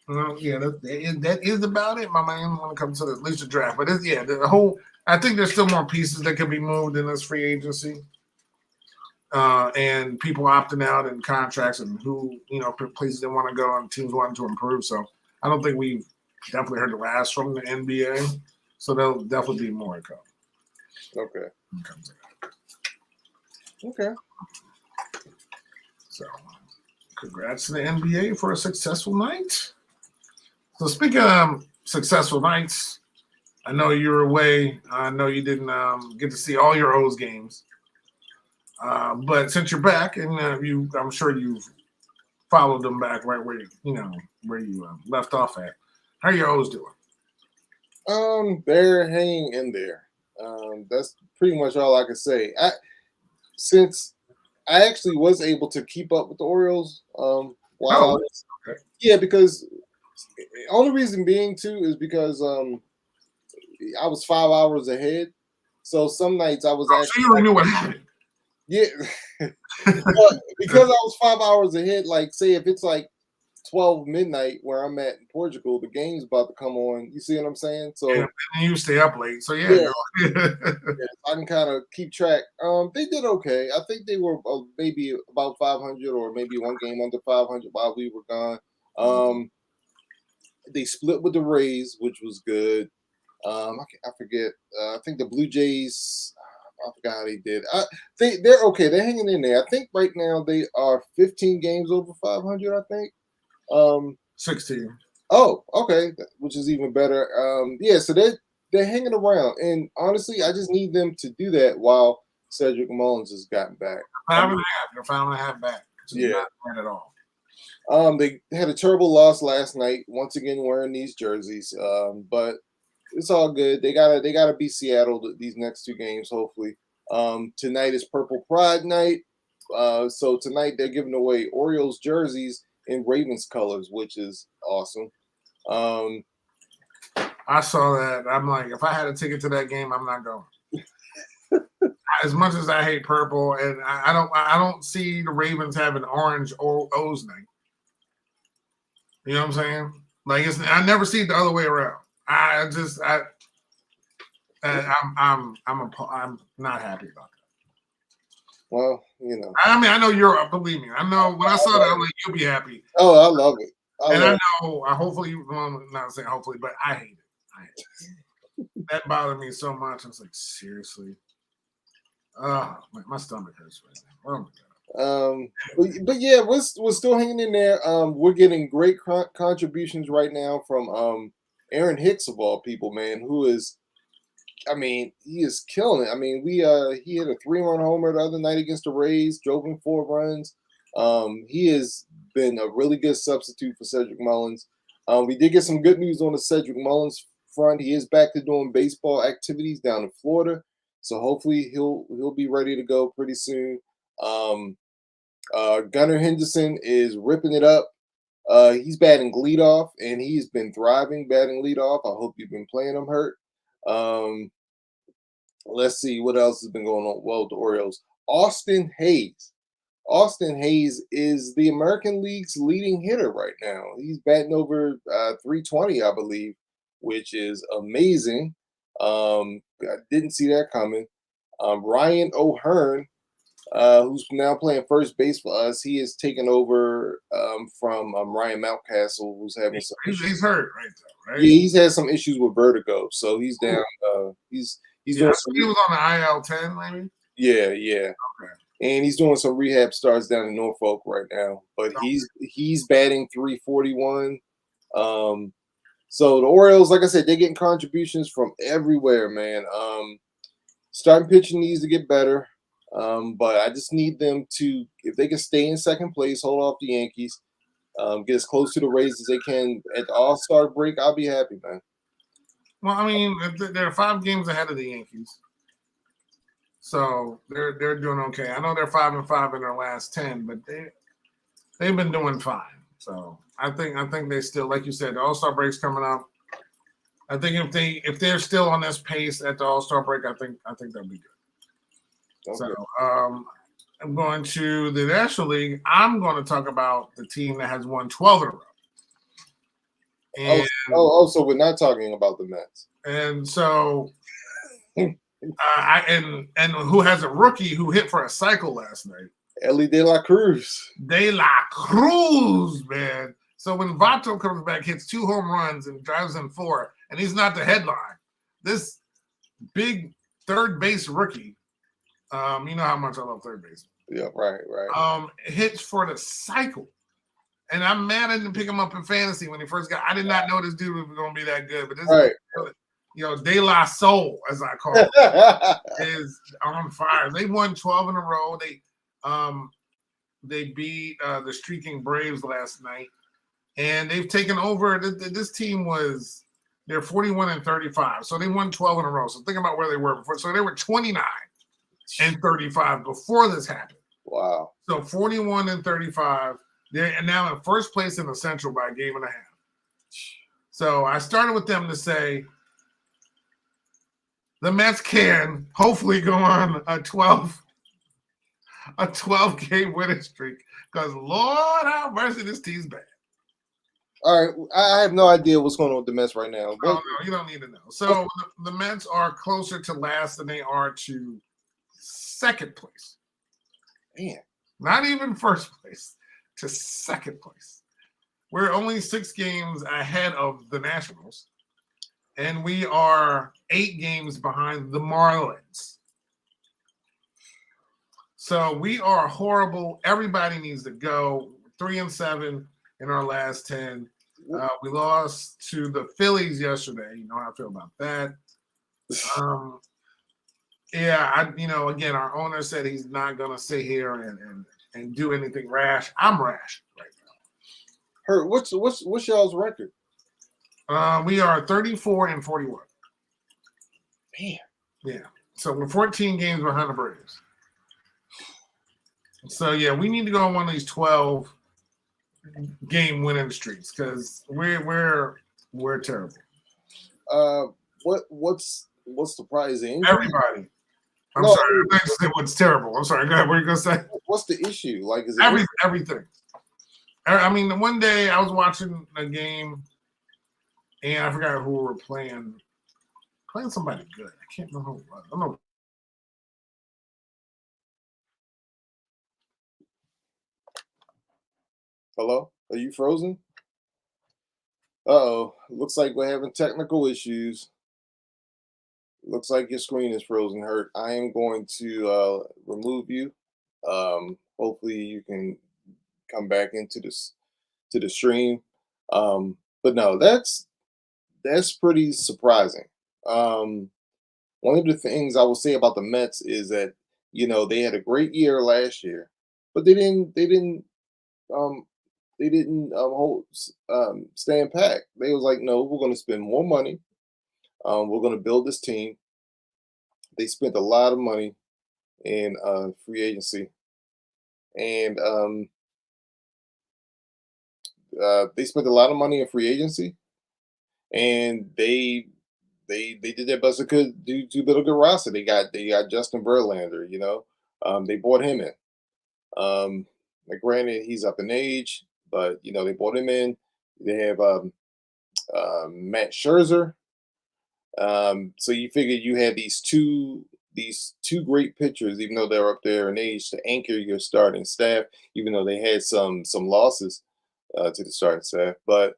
Well, yeah, that is about it, my man. When it comes to at least the draft, but the whole. I think there's still more pieces that can be moved in this free agency, and people opting out in contracts and who places they want to go and teams wanting to improve. So I don't think we've definitely heard the last from the NBA. So there'll definitely be more to come. Okay. Okay. So, congrats to the NBA for a successful night. So speaking of successful nights, I know you were away. I know you didn't get to see all your O's games, but since you're back, and I'm sure you've followed them back right where you left off at. How are your O's doing? They're hanging in there. That's pretty much all I can say. Since I actually was able to keep up with the Orioles, because only reason being too is because I was 5 hours ahead. So some nights I was actually. So you already knew what happened. Yeah, but because I was 5 hours ahead. Like, say if it's like 12 midnight where I'm at in Portugal, the game's about to come on. You see what I'm saying? So and you stay up late. So yeah. I can kind of keep track. They did okay. I think they were maybe about 500 or maybe one game under 500 while we were gone. They split with the Rays, which was good. I forget. I think the Blue Jays. I forgot how they did. They're okay. They're hanging in there. I think right now they are 15 games over 500. I think. 16. Oh, okay, which is even better. So they're hanging around, and honestly, I just need them to do that while Cedric Mullins has gotten back. 5.5. 5.5 back. Not bad at all. They had a terrible loss last night. Once again, wearing these jerseys. But it's all good. They gotta beat Seattle these next two games, hopefully. Tonight is Purple Pride night. So tonight they're giving away Orioles jerseys in Ravens colors, which is awesome. I saw that. I'm like, if I had a ticket to that game, I'm not going. As much as I hate purple, and I don't see the Ravens having orange O's night. You know what I'm saying? Like I never see it the other way around. I'm not happy about that. Well, I mean, I know you're. Believe me, I know. When I saw that, I'm like, you'll be happy. Oh, I love it. I know. Hopefully, I'm not saying hopefully, but I hate it. That bothered me so much. I was like, seriously. My stomach hurts right now. Oh my god. But yeah, we're still hanging in there. We're getting great contributions right now from Aaron Hicks of all people, man, who is. I mean, he is killing it. I mean, he hit a 3-run homer the other night against the Rays, drove in 4 runs. He has been a really good substitute for Cedric Mullins. We did get some good news on the Cedric Mullins front. He is back to doing baseball activities down in Florida, so hopefully he'll be ready to go pretty soon. Gunnar Henderson is ripping it up. He's batting leadoff, and he's been thriving batting leadoff. I hope you've been playing him hurt. Let's see what else has been going on. Well, the Orioles. Austin Hayes. Austin Hayes is the American League's leading hitter right now. He's batting over 320, I believe, which is amazing. I didn't see that coming. Ryan O'Hearn, who's now playing first base for us, he is taking over from Ryan Mountcastle, who's having some issues. He's hurt right now, right? Yeah, he's had some issues with vertigo, so he's down. He's Yeah, doing I some. think he was on the IL 10, maybe. Yeah, Okay. and he's doing some rehab starts down in Norfolk right now. But he's batting 341. Um, so the Orioles, like I said, they're getting contributions from everywhere, man. Starting pitching needs to get better. But I just need them to, if they can stay in second place, hold off the Yankees, get as close to the Rays as they can at the All-Star break, I'll be happy, man. Well, I mean, they're 5 games ahead of the Yankees, so they're doing okay. I know they're 5-5 in their last 10, but they've been doing fine. So I think they still, like you said, the All-Star break's coming up. I think if they're still on this pace at the All-Star break, I think they'll be good. Okay. So I'm going to the National League. I'm going to talk about the team that has won 12 in a row. And So we're not talking about the Mets. and so and who has a rookie who hit for a cycle last night? Ellie De La Cruz. De La Cruz, man. So when Vato comes back, hits 2 home runs and drives in 4, and he's not the headline. This big third base rookie, you know how much I love third base. Yeah, right. Hits for the cycle. And I'm mad I didn't pick him up in fantasy when he first got. I did not know this dude was going to be that good. But this, De La Soul, as I call it, is on fire. They won 12 in a row. They beat the streaking Braves last night, and they've taken over. This team they're 41-35, so they won 12 in a row. So think about where they were before. So they were 29-35 before this happened. Wow. So 41-35. They're now in first place in the Central by a game and a half. So I started with them to say the Mets can hopefully go on a 12-game winning streak because Lord have mercy, this team's bad. All right, I have no idea what's going on with the Mets right now. No, you don't need to know. So the Mets are closer to last than they are to second place. Man, not even first place. To second place. We're only 6 games ahead of the Nationals, and we are 8 games behind the Marlins. So we are horrible. Everybody needs to go. 3-7 in our last 10. We lost to the Phillies yesterday. You know how I feel about that. Again, our owner said he's not going to sit here and do anything rash. I'm rash right now. Hurt. What's y'all's record? We are 34-41. Man. Yeah. So we're 14 games behind the Braves. So yeah, we need to go on one of these 12-game winning streaks because we're terrible. What's the prize? Everybody. I'm sorry. I said what's terrible. I'm sorry. Go ahead. What are you gonna say? What's the issue? Like, is it everything? I mean, the one day I was watching a game, and I forgot who we were playing. Playing somebody good. I can't remember who it was. I don't know. Hello? Are you frozen? Uh-oh. Looks like we're having technical issues. Looks like your screen is frozen, Hurt. I am going to remove you. Hopefully you can come back into the stream. But no, that's pretty surprising. One of the things I will say about the Mets is that they had a great year last year, but they didn't stand pat. They was like, no, we're going to spend more money. We're going to build this team. They spent a lot of money in free agency, and they spent a lot of money in free agency, and they they did their best they could to build a good roster. They got Justin Verlander. They brought him in. Like granted, he's up in age, but they brought him in. They have Matt Scherzer. So you figure you had these two great pitchers, even though they're up there in age, to anchor your starting staff. Even though they had some losses to the starting staff, but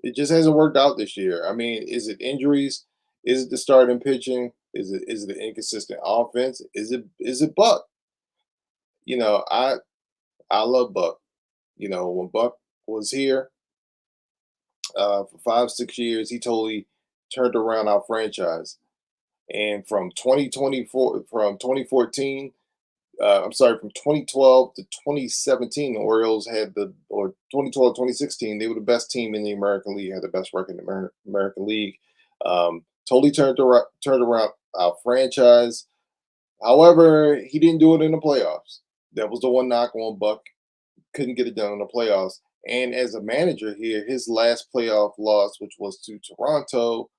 it just hasn't worked out this year. I mean, is it injuries? Is it the starting pitching? Is it the inconsistent offense? Is it Buck? I love Buck. When Buck was here for 5 6 years, he totally turned around our franchise. And from 2014, I'm sorry, from 2012 to 2017, the Orioles had or 2012 2016, they were the best team in the American League, had the best record in the American League. Totally turned around our franchise. However, he didn't do it in the playoffs. That was the one knock on Buck. Couldn't get it done in the playoffs. And as a manager here, his last playoff loss, which was to Toronto,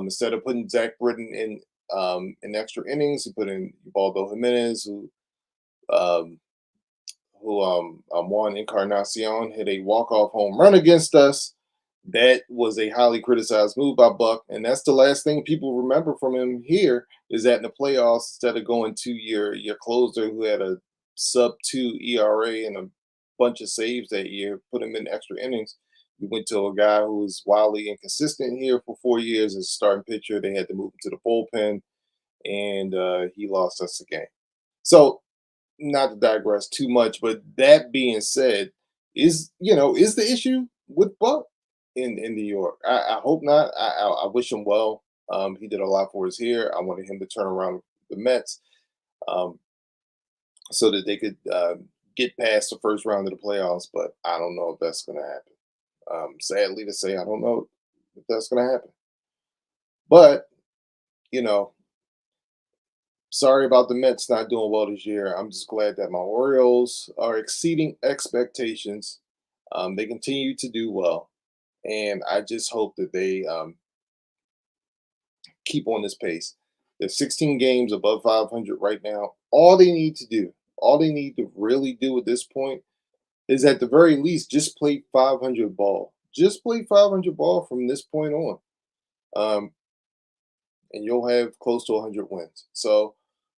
instead of putting Zach Britton in extra innings, he put in Ubaldo Jimenez, um, who Juan Encarnacion hit a walk-off home run against us. That was a highly criticized move by Buck, and that's the last thing people remember from him here is that in the playoffs, instead of going to your closer who had a sub 2 ERA and a bunch of saves that year, put him in extra innings. You went to a guy who was wildly inconsistent here for 4 years as a starting pitcher. They had to move him to the bullpen, and he lost us the game. So not to digress too much, but that being said, is the issue with Buck in New York? I hope not. I wish him well. He did a lot for us here. I wanted him to turn around the Mets um, so that they could get past the first round of the playoffs. But I don't know if that's going to happen. Sadly to say, I don't know if that's going to happen. But you know, sorry about the Mets not doing well this year. I'm just glad that my Orioles are exceeding expectations. They continue to do well, and I just hope that they keep on this pace. They're 16 games above 500 right now. All they need to really do at this point is at the very least just play 500 ball. Just play 500 ball from this point on. Um, and you'll have close to 100 wins. So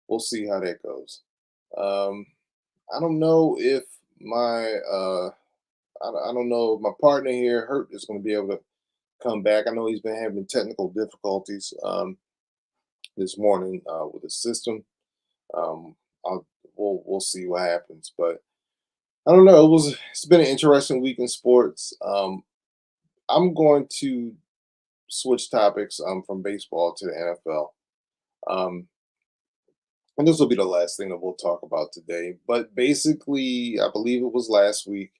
we'll see how that goes. Um, I don't know if I don't know if my partner here, Hurt, is going to be able to come back. I know he's been having technical difficulties this morning with the system. Um, we'll see what happens, but I don't know. It's been an interesting week in sports. I'm going to switch topics from baseball to the NFL. Um, and this will be the last thing that we'll talk about today. But basically, I believe it was last week,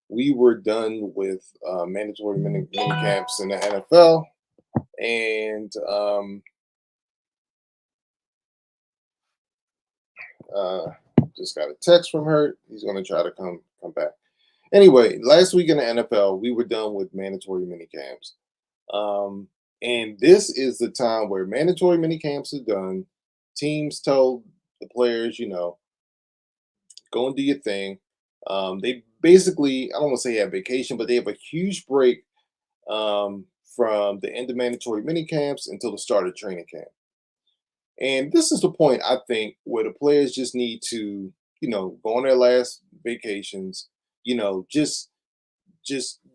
we were done with mandatory mini camps in the NFL. And uh, just got a text from her. He's going to try to come back. Anyway, last week in the NFL, we were done with mandatory mini camps. And this is the time where mandatory mini camps are done. Teams tell the players, go and do your thing. They basically, I don't want to say have vacation, but they have a huge break from the end of mandatory mini camps until the start of training camp. And this is the point I think where the players just need to, go on their last vacations, just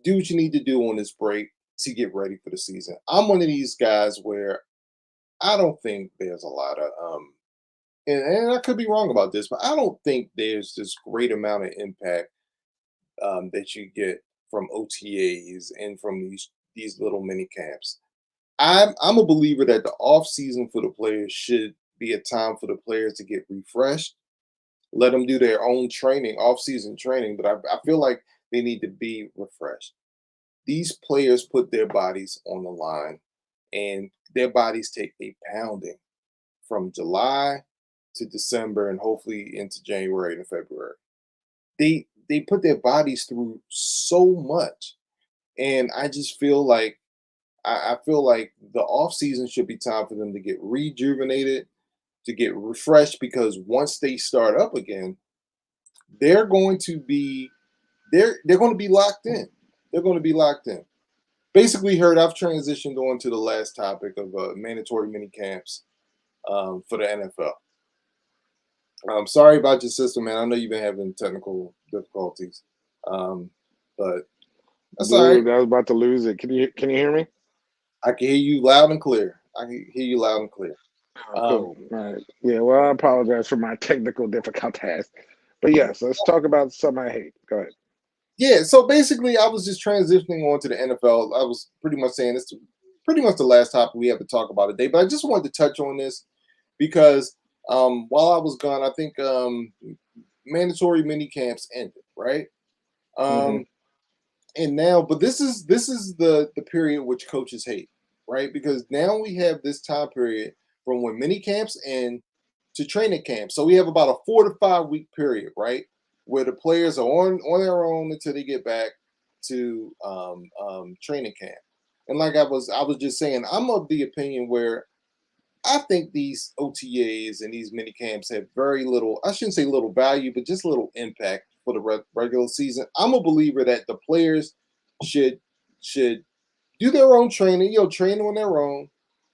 do what you need to do on this break to get ready for the season. I'm one of these guys where I don't think there's a lot of and I could be wrong about this, but I don't think there's this great amount of impact that you get from OTAs and from these little mini camps. I'm a believer that the off season for the players should be a time for the players to get refreshed, let them do their own training, off season training. But I feel like they need to be refreshed. These players put their bodies on the line, and their bodies take a pounding from July to December and hopefully into January and February. They put their bodies through so much, and I just feel like I feel like the off season should be time for them to get rejuvenated, to get refreshed, because once they start up again, they're going to be they're going to be locked in. They're going to be locked in. Basically, heard I've transitioned on to the last topic of mandatory mini camps for the NFL. I'm sorry about your system, man. I know you've been having technical difficulties, um, but that's all right. Dude, I was about to lose it. Can you hear me? I can hear you loud and clear. I can hear you loud and clear. Oh, Um, cool. All right. Yeah, well, I apologize for my technical difficulties. But yes, let's talk about something I hate. Go ahead. yeah, so basically, I was just transitioning on to the NFL. I was pretty much saying this pretty much the last topic we have to talk about today, but I just wanted to touch on this because while I was gone, I think mandatory mini camps ended, right? Hmm. Um, and now, but this is the period which coaches hate, right? Because now we have this time period from when mini camps end to training camp. So we have about a 4 to 5 week period, right, where the players are on their own until they get back to training camp. And like I was just saying, I'm of the opinion where I think these OTAs and these mini camps have very little, I shouldn't say little value, but just little impact for the regular season. I'm a believer that the players should should do their own training, train on their own.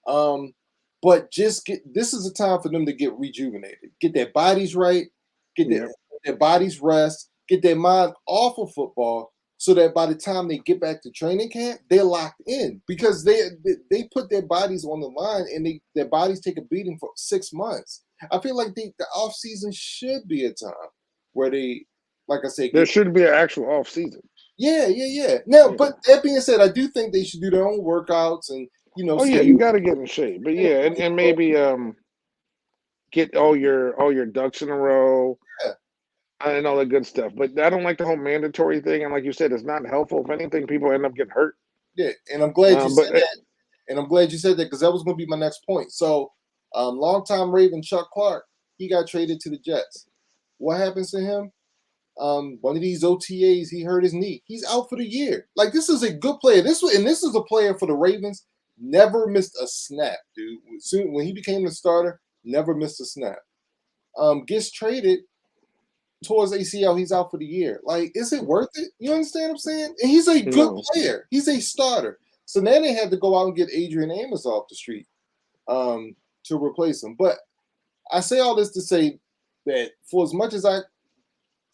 Um, but just get this is a time for them to get rejuvenated, get their bodies right, get Yeah. their bodies rest, get their mind off of football, so that by the time they get back to training camp, they're locked in because they put their bodies on the line and their bodies take a beating for 6 months. I feel like the off season should be a time where they, like I said, There get should be an actual off season. yeah. Now, Yeah. but that being said, I do think they should do their own workouts and Oh yeah, you schedule. got to get in shape. But yeah, and maybe get all your ducks in a row Yeah, and all that good stuff. But I don't like the whole mandatory thing. And like you said, it's not helpful. If anything, people end up getting hurt. yeah, and I'm glad you But said that. And I'm glad you said that because that was going to be my next point. So, longtime Raven Chuck Clark, he got traded to the Jets. What happens to him? One of these OTAs, he hurt his knee. He's out for the year. Like this is a good player. This is a player for the Ravens. Never missed a snap, dude. Soon when he became the starter, never missed a snap. Gets traded towards ACL. He's out for the year. Like, is it worth it? You understand what I'm saying? And he's a good no, player. He's a starter. So now they had to go out and get Adrian Amos off the street to replace him. But I say all this to say that for as much as I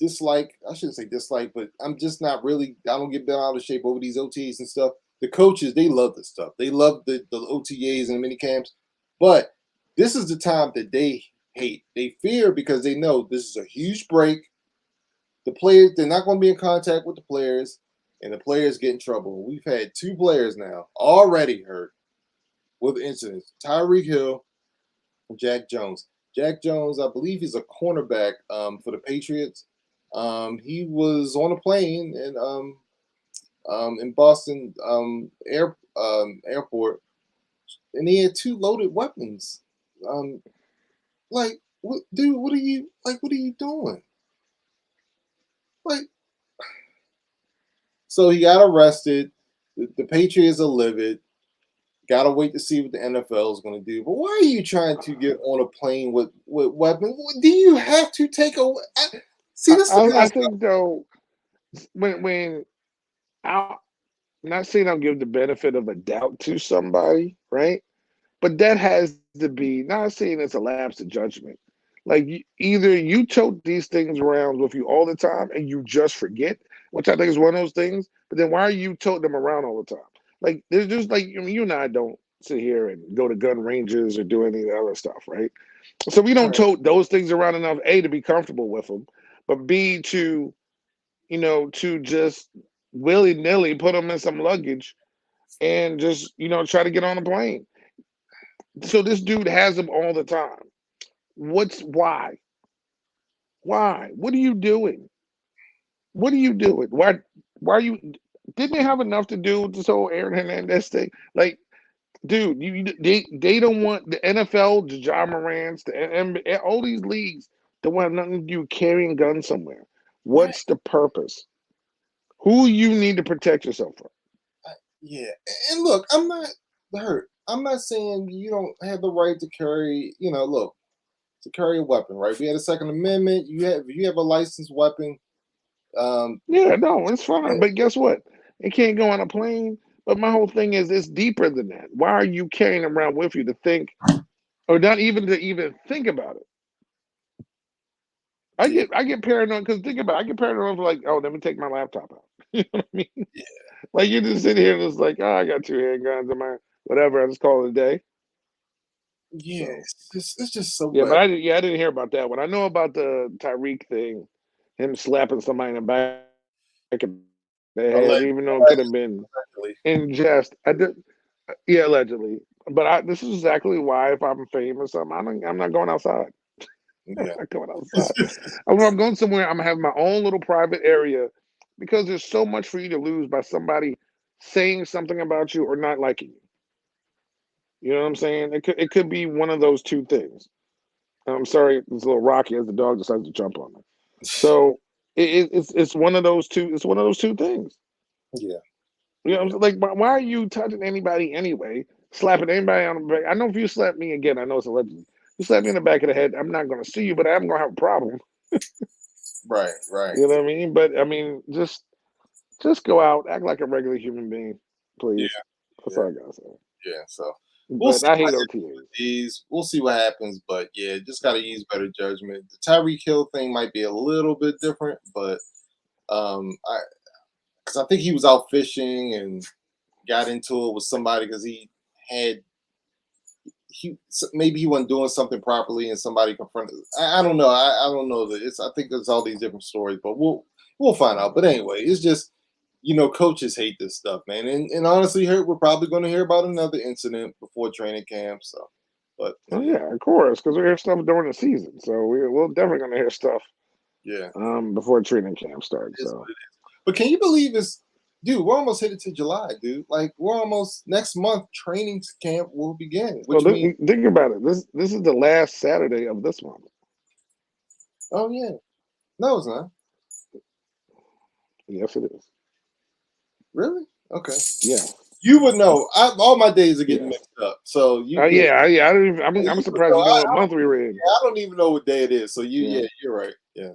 I shouldn't say dislike, but I'm just not really, I don't get bent out of shape over these OTAs and stuff. The coaches, they love this stuff. They love the OTAs and the mini camps. But this is the time that they hate. They fear because they know this is a huge break. The players, they're not going to be in contact with the players, and the players get in trouble. We've had 2 players now already hurt with incidents. Tyreek Hill and Jack Jones. Jack Jones, I believe he's a cornerback for the Patriots. He was on a plane in Boston airport, and he had 2 loaded weapons. Um, like, dude? What are you like? What are you doing? Like, so he got arrested. The Patriots are livid. Gotta wait to see what the NFL is going to do. But why are you trying to get on a plane with weapons? Do you have to take a? See, I, this is the I, kind of I stuff. think though when I'm not saying I'll give the benefit of a doubt to somebody, right? But that has to be not saying it's a lapse of judgment. Like either you tote these things around with you all the time and you just forget, which I think is one of those things. But then why are you toting them around all the time? Like there's just like I mean, you and I don't sit here and go to gun ranges or do any of the other stuff, right? So we don't Right. tote those things around enough. A to be comfortable with them, but B to just willy nilly put them in some luggage and just try to get on a plane. So this dude has them all the time. What's why? Why? What are you doing? What are you doing? Why are you didn't they have enough to do with this whole Aaron Hernandez thing? Like, dude, they don't want the NFL, the John Morants, the NBA, all these leagues don't want nothing to do carrying guns somewhere. Right. What's the purpose? Who you need to protect yourself from? Yeah, and look, I'm not hurt. I'm not saying you don't have the right to carry. Look, to carry a weapon, right? We had a Second Amendment. You have a licensed weapon. Yeah, no, it's Yeah, fine. But guess what? It can't go on a plane. But my whole thing is it's deeper than that. Why are you carrying them around with you to think, or not even to even think about it? I yeah, get paranoid because think about it, I get paranoid for like, oh, let me take my laptop out. You know what I mean? yeah, Like you just sit here and it's like, oh, I got two handguns in my whatever. I just call it a day. yeah. So It's just so yeah, but bad. I didn't hear about that one. I know about the Tyreek thing, him slapping somebody in the back of the head, even though it could have been Allegedly. in jest. I did, yeah, allegedly. But this is exactly why if I'm famous, I'm not going outside. I'm Yeah. not going outside. When I'm going somewhere, I'm gonna have my own little private area because there's so much for you to lose by somebody saying something about you or not liking you. You know what I'm saying? It could be one of those two things. I'm sorry, it's a little rocky as the dog decides to jump on me. So it's one of those two. It's one of those two things. Yeah. You know, what I'm saying? Like why are you touching anybody anyway? Slapping anybody on the back? I know if you slap me again, I know it's allegedly. You slap me in the back of the head, I'm not going to sue you, but I'm going to have a problem. Right. Right. You know what I mean? But I mean, just go out, act like a regular human being, Yeah. please. That's Yeah. all I gotta say. Yeah. So we'll But see I what hate happens OTAs. with these. We'll see what happens, but yeah, just got to use better judgment. The Tyreek Hill thing might be a little bit different, but I because I think he was out fishing and got into it with somebody because had maybe he wasn't doing something properly and somebody confronted. I don't know. I don't know that I think there's all these different stories, but we'll find out. But anyway, it's just coaches hate this stuff, man. And honestly, we're probably going to hear about another incident before training camp. So, but Oh yeah, of course, because we hear stuff during the season, so we're definitely gonna hear stuff yeah, before training camp starts. it is what So it is. But can you believe dude? We're almost headed to July, dude. Like we're almost next month. Training camp will begin, well, which means think about it. This is the last Saturday of this month. oh yeah, no, it's not Yes, it is. really okay. Yeah, You would know. All my days are getting yes. mixed up. So yeah, Yeah. I don't even, I'm you would surprised know. you know what month we were in. I don't even know what day it is. So Yeah. yeah, you're right. Yeah,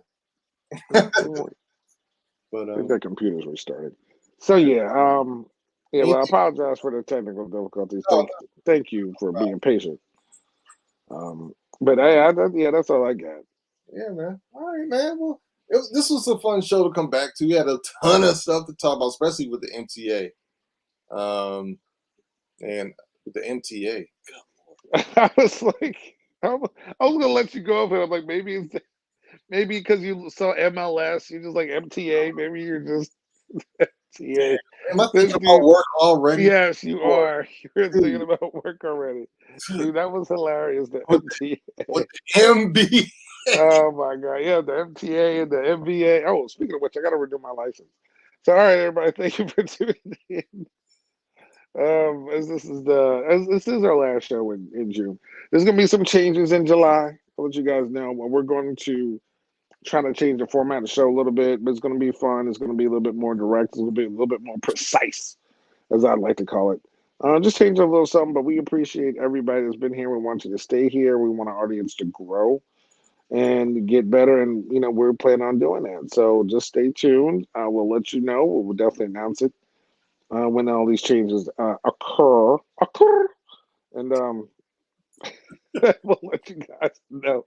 Yeah, don't worry. but I think that computer's restarted. So yeah. me, Well, I apologize for the technical difficulties. no, Thank you for being patient. But yeah, that's all I got. yeah, man. All right, man. Well, this was a fun show to come back to. We had a ton of stuff to talk about, especially with the MTA. And with the MTA. I was like, I was gonna let you go, but I'm like, maybe because you saw MLS, you're just like MTA. Maybe you're just Yeah. MTA. Am I This thinking about dude, work already? yes, you Boy, are. You're thinking dude, about work already, dude. That was hilarious. The with MTA. with the MB. Oh my god, yeah, the MTA and the MVA. Oh, speaking of which, I got to renew my license. So, all right, everybody, thank you for tuning in. As this is our last show in June. There's gonna be some changes in July. I'll let you guys know. We're going to try to change the format of the show a little bit, but it's gonna be fun. It's gonna be a little bit more direct. It's gonna be a little bit more precise, as I'd like to call it. Just change a little something, but we appreciate everybody that's been here. We want you to stay here. We want our audience to grow and get better, and we're planning on doing that. So just stay tuned. We'll let you know. We'll definitely announce it when all these changes occur, and we'll let you guys know.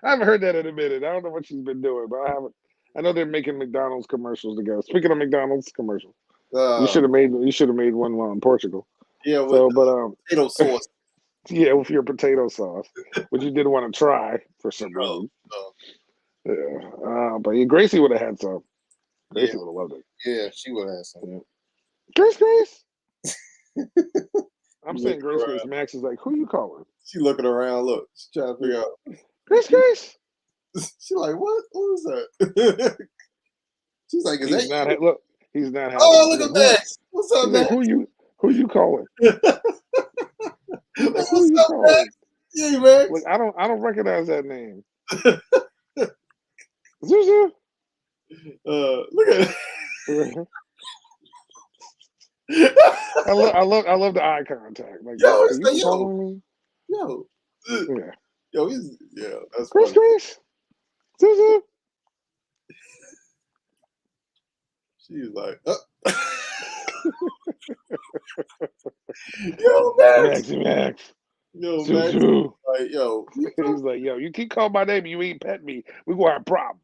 I haven't heard that in a minute. I don't know what she's been doing, but I haven't. I know they're making McDonald's commercials together. Speaking of McDonald's commercials, Uh, you should have made one while in Portugal. yeah, with So, but potato sauce. yeah, with your potato sauce, which you didn't want to try for some No, reason. no. Yeah, but yeah, Gracie would have had some. Yeah, Gracie would have loved it. yeah, she would have some. Yeah. Grace. I'm She saying looking Grace. around. Max is like, who you calling? She looking around. Look, she trying to figure out. Grace. She like, what? What was that? She's like, is that He's not you? look. He's not happy. Oh, look at Max. What's up, He's like, Max? who you calling? He's like, who What's you up, Max? calling? Yeah, Max. Like, I don't recognize that name. Zuzu. Look at He's I love the eye contact. Like, Yo, are it's you like, following me? yo, Yeah. yo, that's Chris, funny. Chris. Zuzu. She's like, yo, Max, Max. yo, Max, Zuzu. like, yo, He's like, yo, you keep calling my name and you ain't pet me. We gonna have a problem.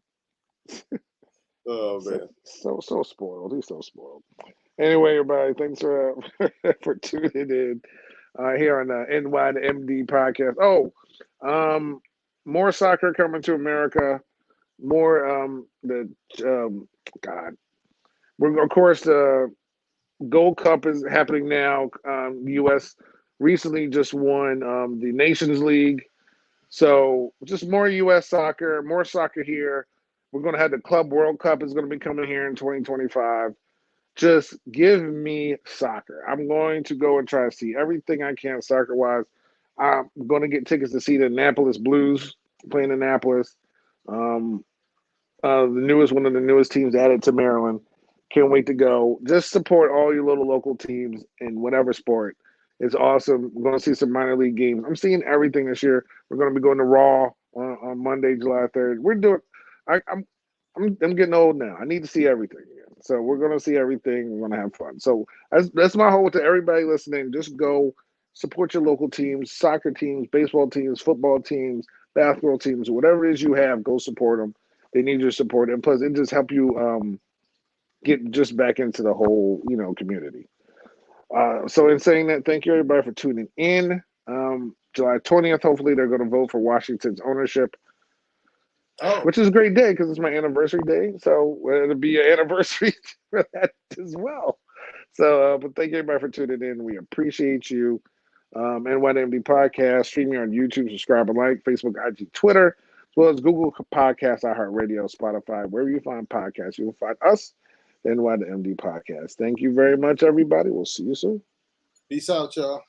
oh man, So spoiled. He's so spoiled. Anyway, everybody, thanks for for tuning in here on the NYMD podcast. Oh, more soccer coming to America. More the God. We're of course the Gold Cup is happening now. The U.S. recently just won the Nations League, so just more U.S. soccer, more soccer here. We're going to have the Club World Cup is going to be coming here in 2025. Just give me soccer. I'm going to go and try to see everything I can soccer wise. I'm going to get tickets to see the Annapolis Blues playing in Annapolis. Um, one of the newest teams added to Maryland. Can't wait to go. Just support all your little local teams in whatever sport. It's awesome. We're going to see some minor league games. I'm seeing everything this year. We're going to be going to Raw on Monday, July 3rd. We're doing. I'm getting old now. I need to see everything again. So we're going to see everything. We're going to have fun. So that's my hope to everybody listening. Just go support your local teams, soccer teams, baseball teams, football teams, basketball teams, whatever it is you have. Go support them. They need your support, and plus, it just help you get just back into the whole community. So, in saying that, thank you everybody for tuning in. July 20th, hopefully, they're going to vote for Washington's ownership, which is a great day because it's my anniversary day. So it'll be an anniversary for that as well. So, but thank you everybody for tuning in. We appreciate you. NYMD Podcast, streaming on YouTube, subscribe and like, Facebook, IG, Twitter, as well as Google Podcasts, iHeartRadio, Spotify, wherever you find podcasts, you will find us, the NYMD Podcast. Thank you very much, everybody. We'll see you soon. peace out, y'all.